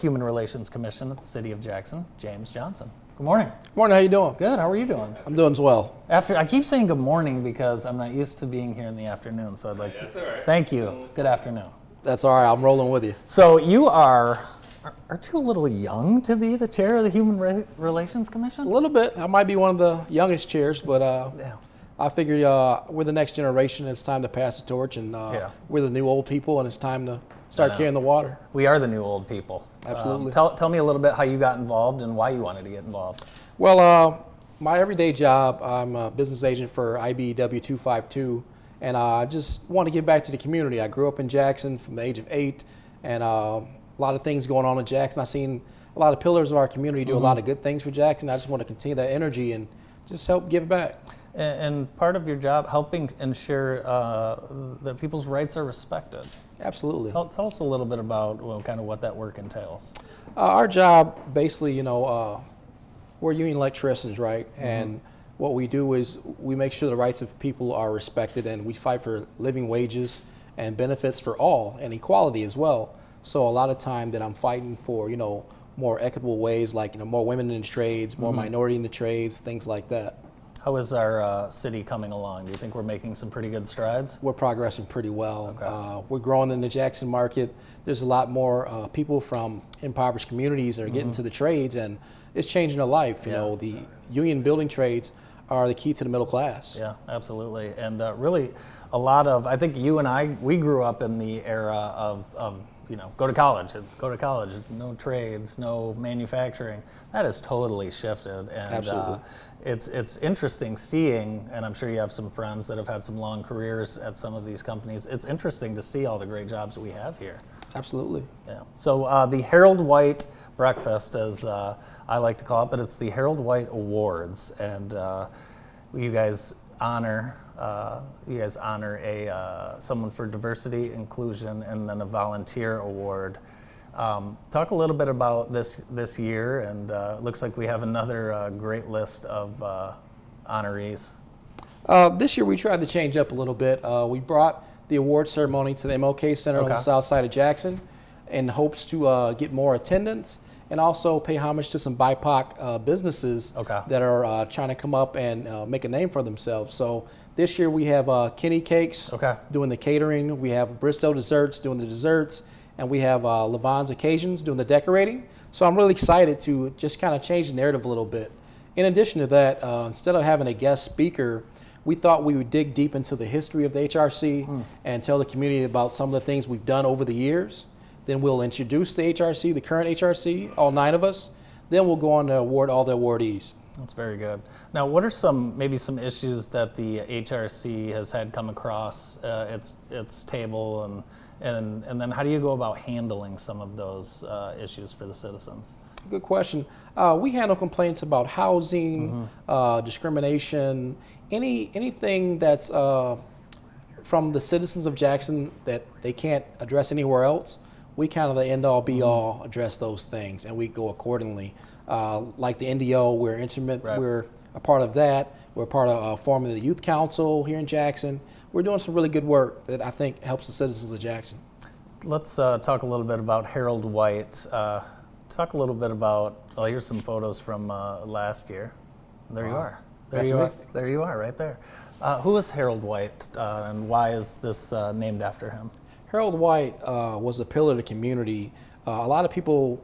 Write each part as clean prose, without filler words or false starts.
Human Relations Commission at the City of Jackson, James Johnson. Good morning. Good morning, how you doing? Good, how are you doing? I'm doing as well. I keep saying good morning because I'm not used to being here in the afternoon, so I'd like to. That's all right. Thank you. Good afternoon. That's all right, I'm rolling with you. So you aren't you a little young to be the chair of the Human Relations Commission? A little bit. I might be one of the youngest chairs, but Yeah. I figured we're the next generation. It's time to pass the torch, and we're the new old people, and it's time to start carrying the water. We are the new old people. Absolutely. Tell me a little bit how you got involved and why you wanted to get involved. Well, my everyday job, I'm a business agent for IBEW 252, and I just want to give back to the community. I grew up in Jackson from the age of 8, and a lot of things going on in Jackson. I've seen a lot of pillars of our community do a lot of good things for Jackson. I just want to continue that energy and just help give back. And part of your job, helping ensure that people's rights are respected. Absolutely. Tell us a little bit about kind of what that work entails. Our job, basically, we're union electricians, right? And what we do is we make sure the rights of people are respected, and we fight for living wages and benefits for all, and equality as well. So a lot of time that I'm fighting for, more equitable ways, like more women in the trades, more minority in the trades, things like that. How is our city coming along? Do you think we're making some pretty good strides? We're progressing pretty well. Okay. We're growing in the Jackson market. There's a lot more people from impoverished communities that are getting to the trades, and it's changing their life. The union building trades are the key to the middle class. Yeah, absolutely. And really, a lot of, I think you and I, we grew up in the era of go to college, no trades, no manufacturing. That has totally shifted. And Absolutely. It's interesting seeing, and I'm sure you have some friends that have had some long careers at some of these companies. It's interesting to see all the great jobs we have here. Absolutely. Yeah. So the Harold White Breakfast, as I like to call it, but it's the Harold White Awards, and you guys honor someone for diversity, inclusion, and then a volunteer award. Talk a little bit about this year, and it looks like we have another great list of honorees. This year we tried to change up a little bit. We brought the award ceremony to the MLK Center on the south side of Jackson in hopes to get more attendance and also pay homage to some BIPOC businesses that are trying to come up and make a name for themselves. So this year we have Kenny Cakes doing the catering, we have Bristow Desserts doing the desserts, and we have Levon's Occasions doing the decorating. So I'm really excited to just kind of change the narrative a little bit. In addition to that, instead of having a guest speaker, we thought we would dig deep into the history of the HRC and tell the community about some of the things we've done over the years. Then we'll introduce the HRC, the current HRC, all 9 of us. Then we'll go on to award all the awardees. That's very good. Now, what are maybe some issues that the HRC has had come across its table, and then how do you go about handling some of those issues for the citizens? Good question. We handle complaints about housing, discrimination, anything that's from the citizens of Jackson that they can't address anywhere else. We kind of the end-all, be-all address those things, and we go accordingly. Like the NDO, we're intimate. Right. We're a part of that. We're part of forming the youth council here in Jackson. We're doing some really good work that I think helps the citizens of Jackson. Let's talk a little bit about Harold White. Talk a little bit about, here's some photos from last year. There you are. There you are, right there. Who is Harold White, and why is this named after him? Harold White was a pillar of the community. A lot of people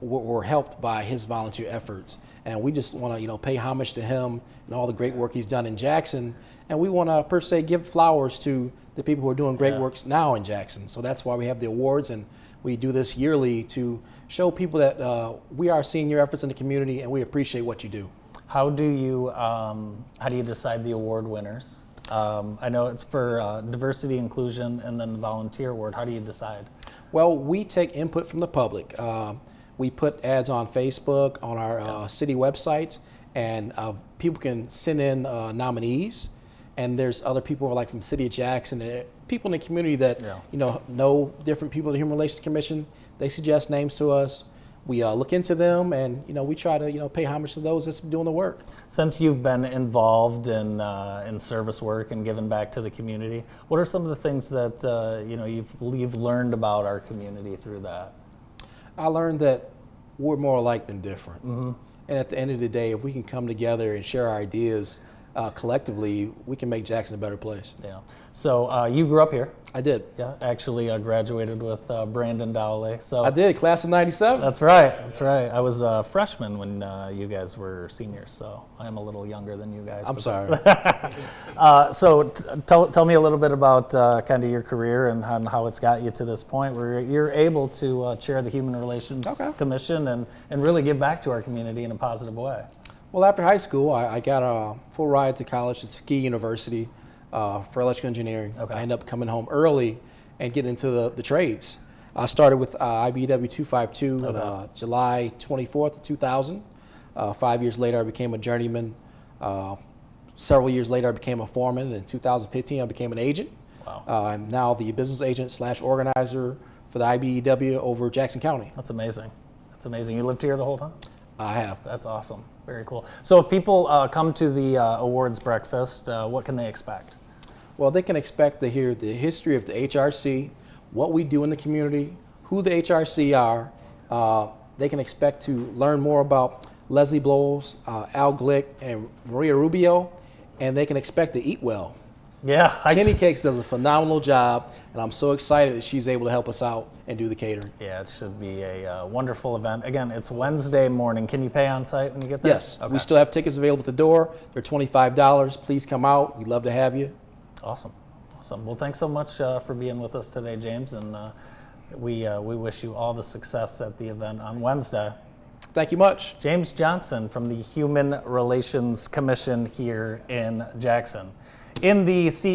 were helped by his volunteer efforts, and we just want to pay homage to him and all the great work he's done in Jackson, and we want to per se give flowers to the people who are doing great work now in Jackson. So that's why we have the awards, and we do this yearly to show people that we are seeing your efforts in the community and we appreciate what you do. How do you decide the award winners? I know it's for diversity, inclusion, and then the volunteer award. How do you decide? Well, we take input from the public. We put ads on Facebook, on our city websites, and people can send in nominees. And there's other people like from the city of Jackson, people in the community that know different people at the Human Relations Commission. They suggest names to us. we look into them, and we try to pay homage to those that's doing the work. Since you've been involved in service work and giving back to the community, what are some of the things that you've learned about our community through that? I learned that we're more alike than different. And at the end of the day, if we can come together and share our ideas collectively, we can make Jackson a better place. Yeah. So you grew up here. I did. Yeah. Actually, graduated with Brandon Dowley. So I did, class of '97. That's right. That's right. I was a freshman when you guys were seniors, so I'm a little younger than you guys. I'm sorry. So tell me a little bit about kind of your career and how it's got you to this point where you're able to chair the Human Relations Commission and really give back to our community in a positive way. Well, after high school, I got a full ride to college at Ski University for electrical engineering. I ended up coming home early and getting into the trades. I started with IBEW 252 on July 24th of 2000. 5 years later, I became a journeyman. Several years later, I became a foreman. In 2015, I became an agent. Wow. I'm now the business agent / organizer for the IBEW over Jackson County. That's amazing. That's amazing. You lived here the whole time? I have. That's awesome. Very cool. So if people come to the awards breakfast, what can they expect? Well, they can expect to hear the history of the HRC, what we do in the community, who the HRC are. They can expect to learn more about Leslie Blows, Al Glick, and Maria Rubio, and they can expect to eat well. Yeah. Kenny Cakes does a phenomenal job, and I'm so excited that she's able to help us out and do the catering. Yeah, it should be a wonderful event. Again, it's Wednesday morning. Can you pay on site when you get there? Yes. Okay. We still have tickets available at the door. They're $25. Please come out. We'd love to have you. Awesome. Awesome. Well, thanks so much for being with us today, James, and we wish you all the success at the event on Wednesday. Thank you much. James Johnson from the Human Relations Commission here in Jackson. In the